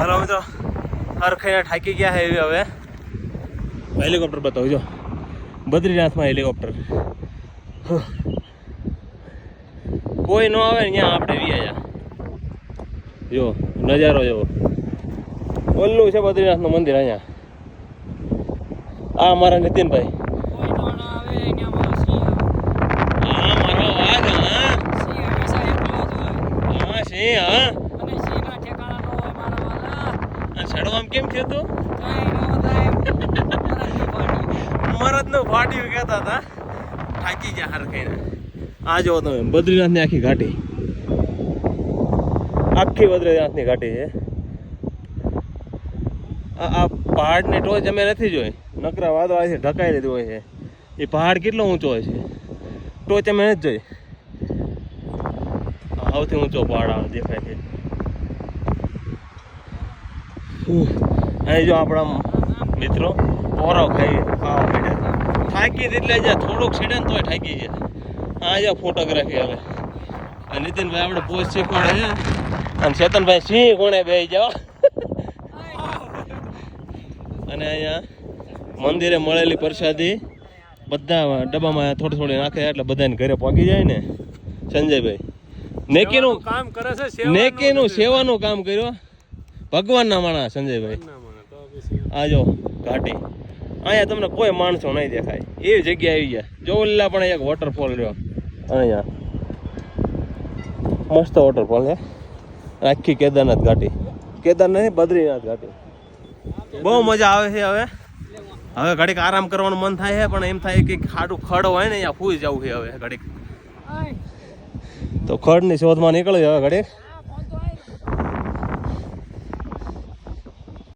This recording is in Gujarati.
હાલો તો હરખાઈને થાકી ગયા છે હવે હેલિકોપ્ટર બતાવજો બદ્રીનાથમાં હેલિકોપ્ટર કોઈ ન આવે ને ત્યાં આપણે વ્યાયા જો નજારો જોવો ઓલું છે બદ્રીનાથનું મંદિર અહીંયા આ મારા નીતિનભાઈ ચડવામાં કેમ થયું તું મરદનું ફાટ્યું કહેતા હતા થાકી ગયા હરખાઈને આ જો તમે બદ્રીનાથની આખી ઘાટી બદ્રીનાથની ઘાટી છે આ પહાડની ટોચ અમે નથી જોઈ નકરા વાદળાથી ઢકાઈ લીધું હોય છે એ પહાડ કેટલો ઊંચો હોય છે ટોચ અમે નથી જોઈ સૌથી ઊંચો પહાડ આવે દેખાય છે અહીં જો આપણા મિત્રો પોરો ખાવા માંડ્યા થાકી એટલે જ્યાં થોડુંક સીડે ને તોય થાકી ગયા આ જ્યાં ફોટોગ્રાફી આવે નીતિનભાઈ આપણે પોસ્ટ શીખવાડે છે અને ચેતનભાઈ સિંહ કોણે બેસી જાવ અને અહીંયા મંદિરે મળેલી પ્રસાદી બધા ડબ્બામાં થોડી થોડી નાખે એટલે બધાને ઘરે પહોંચી જાય ને સંજયભાઈ નેકીનું કામ કરે છે નેકીનું સેવાનું કામ કર્યું ભગવાનના માણસ સંજયભાઈ આ જો ઘાટી અહીંયા તમને કોઈ માણસો નહીં દેખાય એવી જગ્યા આવી ગયા જો ઓલા પણ એક વોટરફોલ રહ્યો અહીંયા મસ્ત વોટરફોલ છે આખી કેદારનાથ ઘાટી કેદારનાથ બદ્રીનાથ ઘાટી બહુ મજા આવે છે હવે ઘડીક આરામ કરવાનું મન થાય છે પણ એમ થાય કે ખાડું ખડ હોય ને અહીંયા ફૂઈ જવું છે હવે ઘડીક તો ખડની શોધમાં નીકળ્યું હવે ઘડીક